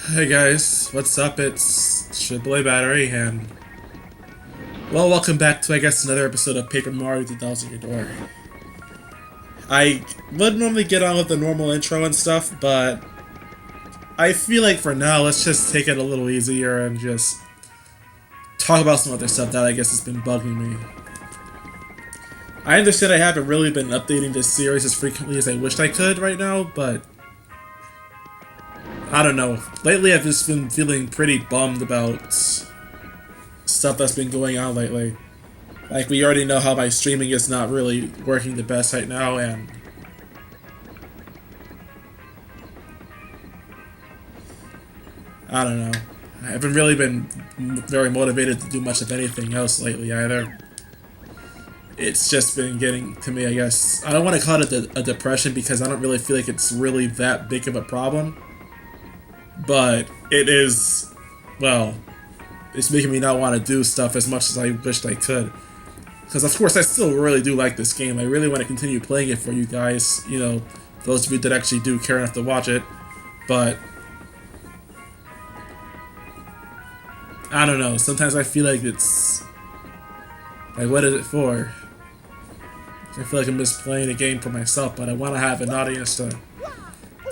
Hey guys, what's up? It's Shibboleth Battery, and well, welcome back to another episode of Paper Mario 2000 Your Door. I would normally get on with the normal intro and stuff, but I feel like for now, let's just take it a little easier and just talk about some other stuff that I guess has been bugging me. I understand I haven't really been updating this series as frequently as I wished I could right now, but I don't know. Lately, I've just been feeling pretty bummed about stuff that's been going on lately. Like, we already know how my streaming is not really working the best right now, and I don't know. I haven't really been very motivated to do much of anything else lately either. It's just been getting to me, I guess. I don't want to call it a depression because I don't really feel like it's really that big of a problem. But it is, well, it's making me not want to do stuff as much as I wished I could. Because, of course, I still really do like this game. I really want to continue playing it for you guys, those of you that actually do care enough to watch it. But I don't know. Sometimes I feel like it's like, what is it for? I feel like I'm just playing a game for myself, but I want to have an audience to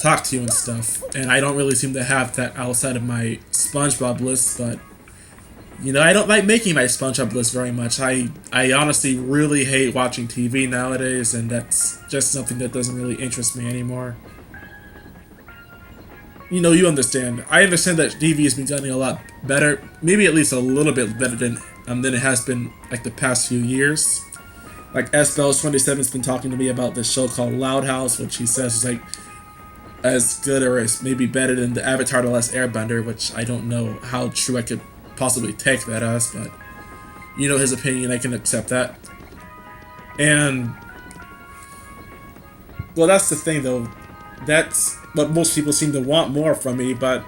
talk to you and stuff. And I don't really seem to have that outside of my SpongeBob list, but I don't like making my SpongeBob list very much. I honestly really hate watching TV nowadays, and that's just something that doesn't really interest me anymore. You understand. I understand that TV has been getting a lot better, maybe at least a little bit better than it has been like the past few years. Like SBells27's been talking to me about this show called Loud House, which he says is like as good or as maybe better than the Avatar: The Last Airbender, which I don't know how true I could possibly take that as, but his opinion, I can accept that. And well, that's the thing though. That's what most people seem to want more from me, but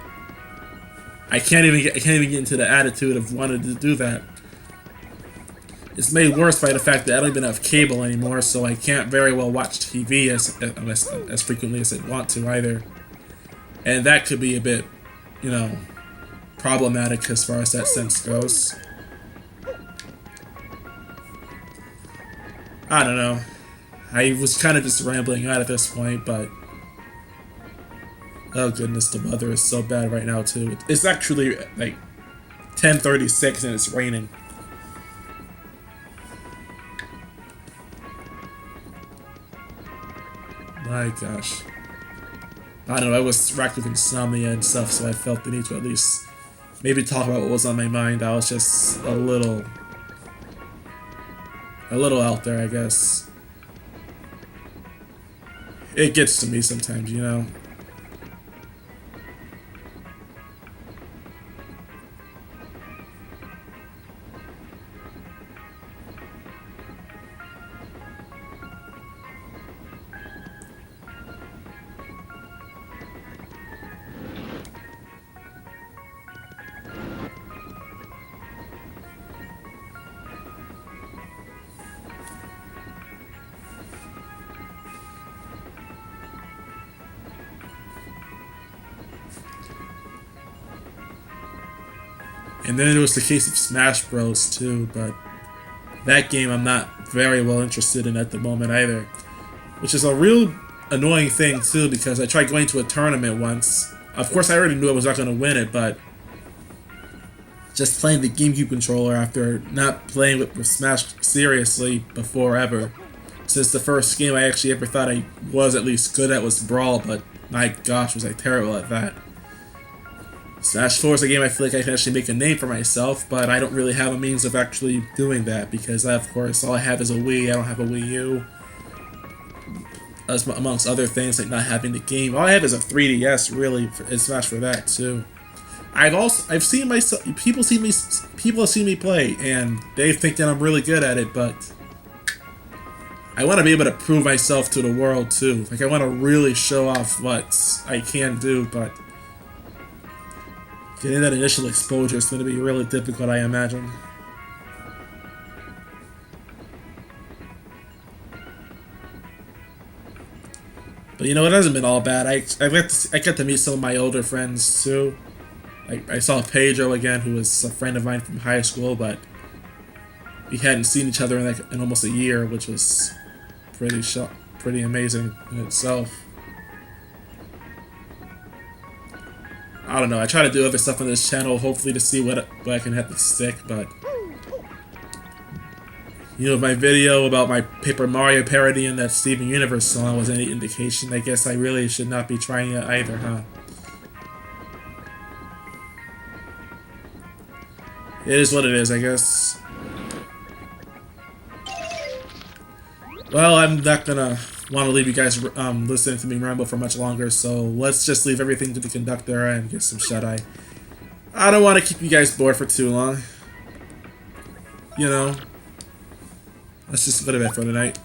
I can't even get into the attitude of wanting to do that. It's made worse by the fact that I don't even have cable anymore, so I can't very well watch TV as frequently as I want to either. And that could be a bit, problematic as far as that sense goes. I don't know. I was kind of just rambling out at this point, but oh goodness, the weather is so bad right now too. It's actually like 10:36 and it's raining. My gosh. I don't know, I was racked with insomnia and stuff, so I felt the need to at least maybe talk about what was on my mind. I was just a little out there, I guess. It gets to me sometimes. And then it was the case of Smash Bros. Too, but that game I'm not very well interested in at the moment either. Which is a real annoying thing too, because I tried going to a tournament once. Of course, I already knew I was not going to win it, but just playing the GameCube controller after not playing with Smash seriously before ever. Since the first game I actually ever thought I was at least good at was Brawl, but my gosh, was I terrible at that. Smash 4 is a game I feel like I can actually make a name for myself, but I don't really have a means of actually doing that because, of course, all I have is a Wii. I don't have a Wii U. As amongst other things, like not having the game. All I have is a 3DS, really, in Smash for that too. I've seen myself. People have seen me play, and they think that I'm really good at it, but I want to be able to prove myself to the world too. Like I want to really show off what I can do, but getting that initial exposure is going to be really difficult, I imagine. But you know, it hasn't been all bad. I got to meet some of my older friends too. Like I saw Pedro again, who was a friend of mine from high school, but we hadn't seen each other in almost a year, which was pretty amazing in itself. I don't know. I try to do other stuff on this channel, hopefully to see what I can have to stick, but you know, if my video about my Paper Mario parody and that Steven Universe song was any indication, I guess I really should not be trying it either, huh? It is what it is, I guess. Well, I'm not gonna want to leave you guys listening to me ramble for much longer, so let's just leave everything to the conductor and get some shut-eye. I don't want to keep you guys bored for too long. You know, let's just go to bed for the night.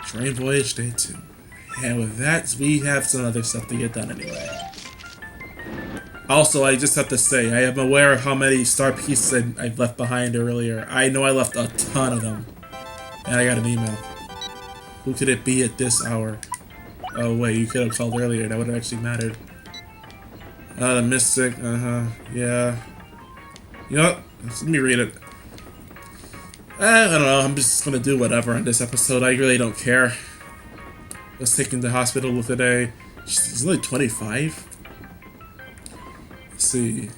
Train Voyage Day 2. And with that, we have some other stuff to get done anyway. Also, I just have to say, I am aware of how many star pieces I've left behind earlier. I know I left a ton of them. And I got an email. Who could it be at this hour? Oh wait, you could have called earlier, that would have actually mattered. The Mystic, yeah. You know what? Let me read it. I don't know, I'm just gonna do whatever on this episode, I really don't care. I was taken to the hospital today. She's only 25? Let's see.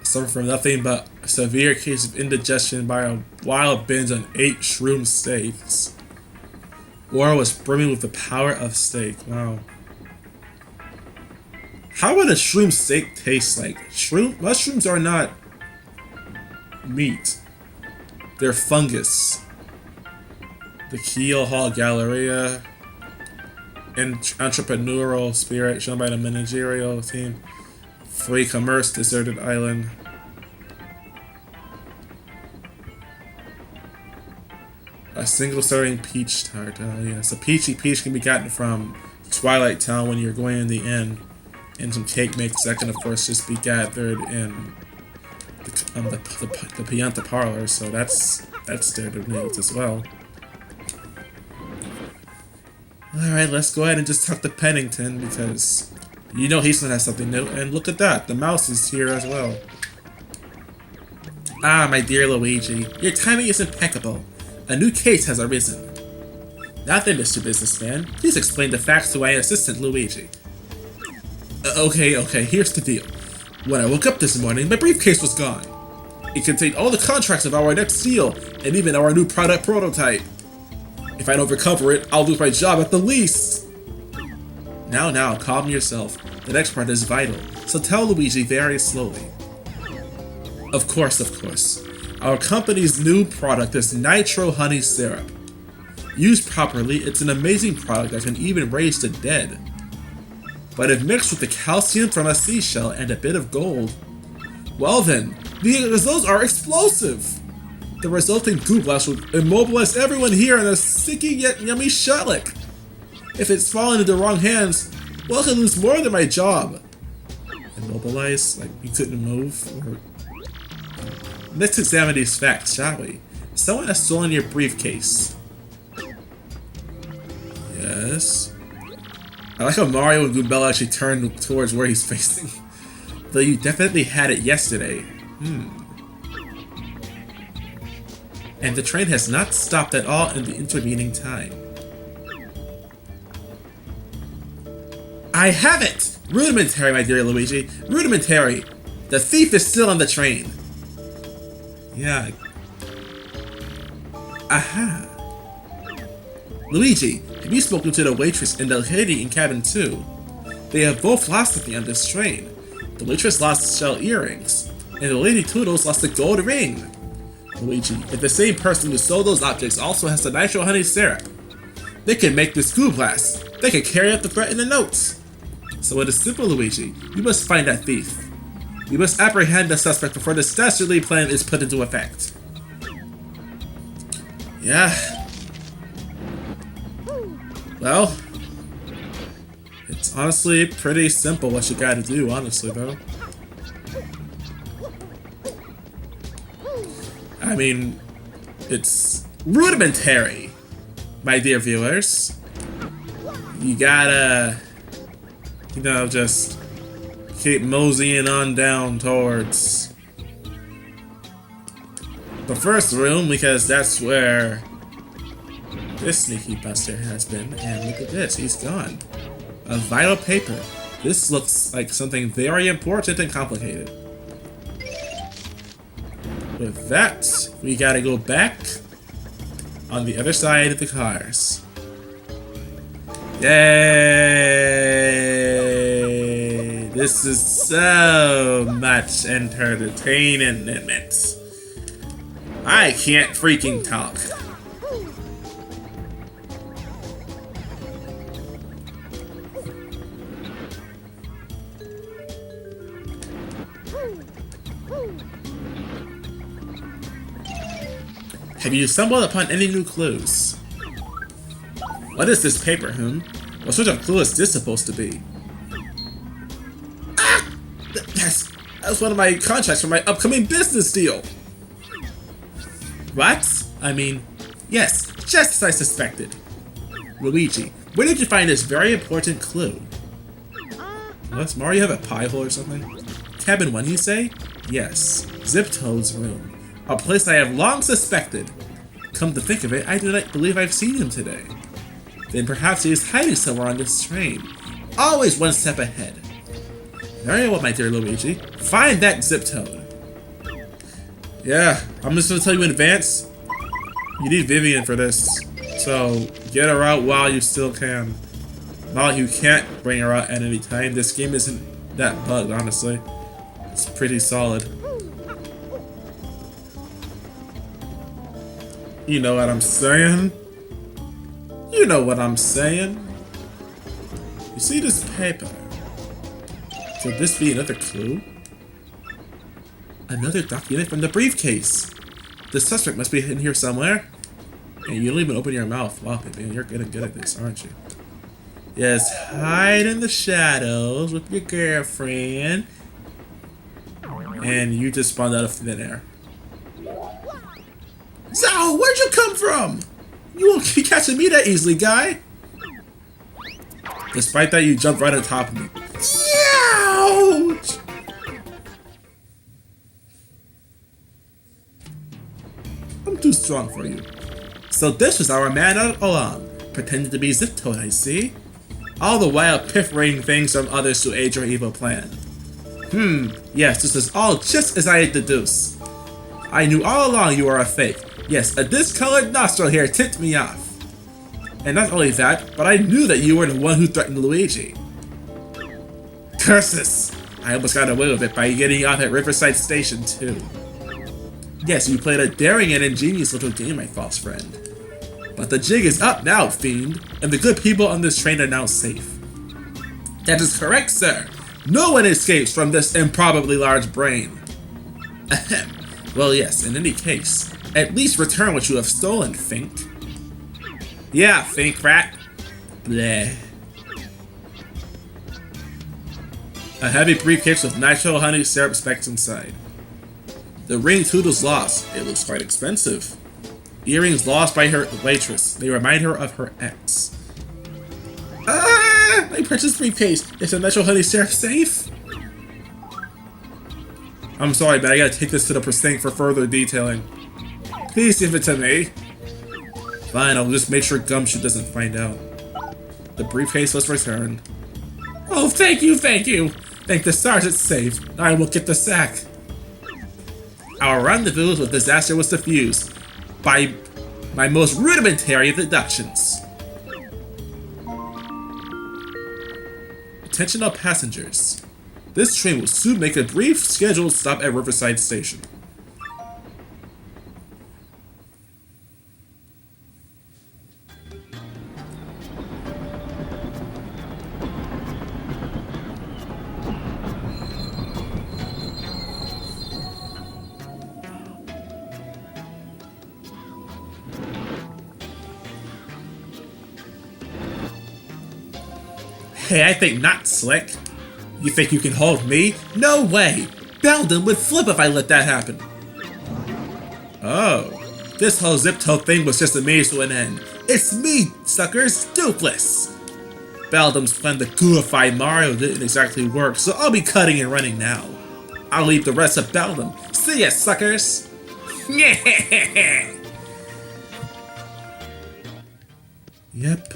Suffer from nothing but a severe case of indigestion by a wild binge on 8 shroom steaks. Aura was brimming with the power of steak. Wow. How would a shroom steak taste like? Mushrooms are not meat. They're fungus. The Keel Hall Galleria. Entrepreneurial spirit shown by the managerial team. Free commerce, deserted island. A single serving peach tart. Yes, a peachy peach can be gotten from Twilight Town when you're going in the inn. And some cake mix that can, of course, just be gathered in the Pianta parlor. So that's standard needs as well. Alright, let's go ahead and just talk to Pennington because you know he's gonna have something new. And look at that, the mouse is here as well. Ah, my dear Luigi, your timing is impeccable. A new case has arisen. Now then, Mr. Businessman, please explain the facts to my assistant, Luigi. Okay, here's the deal. When I woke up this morning, my briefcase was gone. It contained all the contracts of our next deal, and even our new product prototype. If I don't recover it, I'll lose my job at the least. Now, calm yourself. The next part is vital, so tell Luigi very slowly. Of course. Our company's new product is Nitro Honey Syrup. Used properly, it's an amazing product that can even raise the dead. But if mixed with the calcium from a seashell and a bit of gold, well then, the results are explosive! The resulting goo blast will immobilize everyone here in a sticky yet yummy shot lick. If it's fallen into the wrong hands, well, I could lose more than my job. Immobilize? Like you couldn't move? Or... Let's examine these facts, shall we? Someone has stolen your briefcase. Yes. I like how Mario and Goombella actually turned towards where he's facing. Though you definitely had it yesterday. And the train has not stopped at all in the intervening time. I have it! Rudimentary, my dear Luigi. Rudimentary. The thief is still on the train. Yeah. Aha. Luigi, have you spoken to the waitress and the lady in cabin 2? They have both lost something on this train. The waitress lost shell earrings, and the lady Toodles lost a gold ring. Luigi, if the same person who stole those objects also has the Nitro Honey Syrup, they can make this goo blast. They can carry out the threat in the notes. So it is simple, Luigi. We must find that thief. We must apprehend the suspect before the dastardly plan is put into effect. Yeah. Well, it's honestly pretty simple what you gotta do, honestly, though. I mean, it's rudimentary, my dear viewers. You gotta, just keep moseying on down towards the first room, because that's where this sneaky buster has been. And look at this, he's gone. A vital paper. This looks like something very important and complicated. With that, we gotta go back on the other side of the cars. Yay! This is so much entertainment. I can't freaking talk. Have you stumbled upon any new clues? What is this paper, What sort of clue is this supposed to be? Ah! That's one of my contracts for my upcoming business deal! What? I mean, yes, just as I suspected. Luigi, where did you find this very important clue? What's Mario have a pie hole or something? Cabin 1, you say? Yes, Zip-Toad's room. A place I have long suspected. Come to think of it, I do not believe I've seen him today. Then perhaps he is hiding somewhere on this train. Always one step ahead. Very well, my dear Luigi. Find that Zip-Toad. Yeah, I'm just gonna tell you in advance. You need Vivian for this. So, get her out while you still can. While you can't bring her out at any time. This game isn't that bugged, honestly. It's pretty solid. You know what I'm saying? You know what I'm saying? You see this paper? Could this be another clue? Another document from the briefcase! The suspect must be in here somewhere. And you don't even open your mouth. Wow, baby, you're getting good at this, aren't you? Yes, hide in the shadows with your girlfriend. And you just spawned out of thin air. So, where'd you come from? You won't be catching me that easily, guy. Despite that, you jumped right on top of me. Ouch! I'm too strong for you. So this was our man all along, pretending to be Zip-Toad, I see. All the while pilfering things from others to aid your evil plan. Yes, this is all just as I had deduced. I knew all along you were a fake. Yes, a discolored nostril hair tipped me off. And not only that, but I knew that you were the one who threatened Luigi. Curses! I almost got away with it by getting off at Riverside Station too. Yes, you played a daring and ingenious little game, my false friend. But the jig is up now, fiend, and the good people on this train are now safe. That is correct, sir. No one escapes from this improbably large brain. Ahem. Well, yes, in any case, at least return what you have stolen, Fink. Yeah, Fink rat. Bleh. A heavy briefcase with nitro honey syrup specks inside. The ring Toodle's lost. It looks quite expensive. Earrings lost by her waitress. They remind her of her ex. Ah! My precious briefcase. Is the nitro honey syrup safe? I'm sorry, but I gotta take this to the pristine for further detailing. Please give it to me. Fine, I'll just make sure Gumshoe doesn't find out. The briefcase was returned. Oh, thank you, thank you! Thank the stars it's safe. I will get the sack. Our rendezvous with disaster was diffused by my most rudimentary of deductions. Attention all passengers. This train will soon make a brief scheduled stop at Riverside Station. Hey, I think not, Slick. You think you can hold me? No way! Belden would flip if I let that happen. Oh, this whole zip-toe thing was just a means to an end. It's me, suckers, Doofless! Beldam's plan to gooify Mario didn't exactly work, so I'll be cutting and running now. I'll leave the rest of Beldam. See ya, suckers! Yep.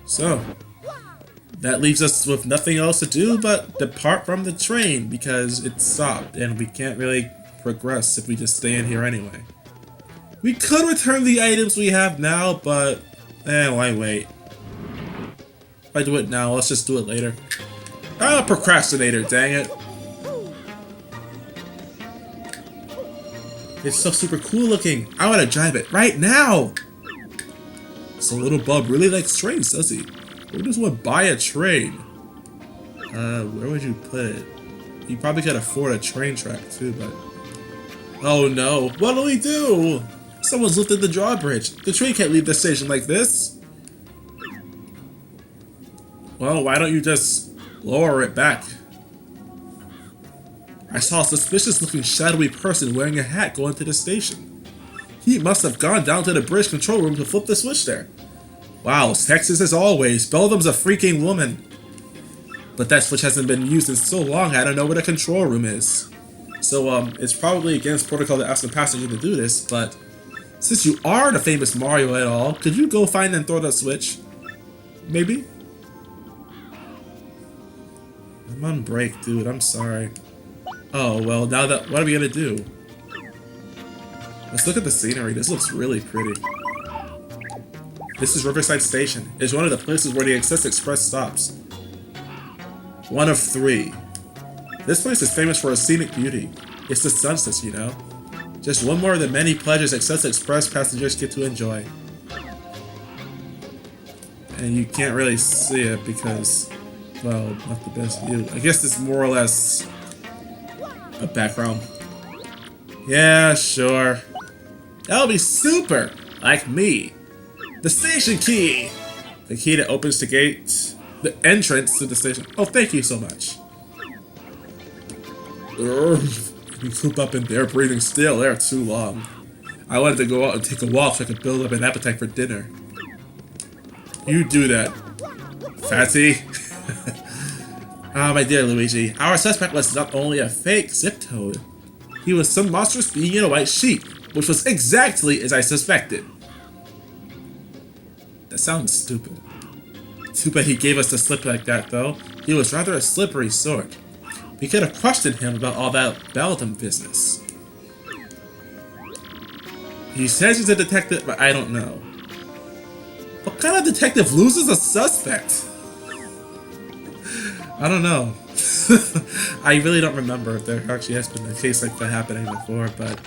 So, that leaves us with nothing else to do but depart from the train because it stopped and we can't really progress if we just stay in here anyway. We could return the items we have now, but why wait? If I do it now, let's just do it later. Ah, procrastinator, dang it. It's so super cool looking. I want to drive it right now. So little Bub really likes trains, does he? Who just want to buy a train? Where would you put it? You probably could afford a train track too, but... Oh no, what do we do? Someone's lifted the drawbridge. The train can't leave the station like this. Well, why don't you just lower it back? I saw a suspicious-looking shadowy person wearing a hat go into the station. He must have gone down to the bridge control room to flip the switch there. Wow, sexist as always. Beldam's a freaking woman. But that switch hasn't been used in so long, I don't know where the control room is. So, it's probably against protocol to ask the passenger to do this, but since you are the famous Mario at all, could you go find and throw that switch? Maybe? I'm on break, dude. I'm sorry. Oh, well, now that... What are we gonna do? Let's look at the scenery. This looks really pretty. This is Riverside Station. It's one of the places where the Excess Express stops. One of 3. This place is famous for its scenic beauty. It's the sunsets, you know. Just one more of the many pleasures Excess Express passengers get to enjoy. And you can't really see it because, well, not the best view. I guess it's more or less a background. Yeah, sure. That'll be super! Like me. The station key! The key that opens the gate, the entrance to the station. Oh, thank you so much. You coop up in there breathing still there too long. I wanted to go out and take a walk so I could build up an appetite for dinner. You do that, fatty. Ah, my dear Luigi, our suspect was not only a fake zip toad, he was some monstrous being in a white sheet, which was exactly as I suspected. That sounds stupid. Too bad he gave us the slip like that, though. He was rather a slippery sort. We could have questioned him about all that Beldam business. He says he's a detective, but I don't know. What kind of detective loses a suspect? I don't know. I really don't remember if there actually has been a case like that happening before, but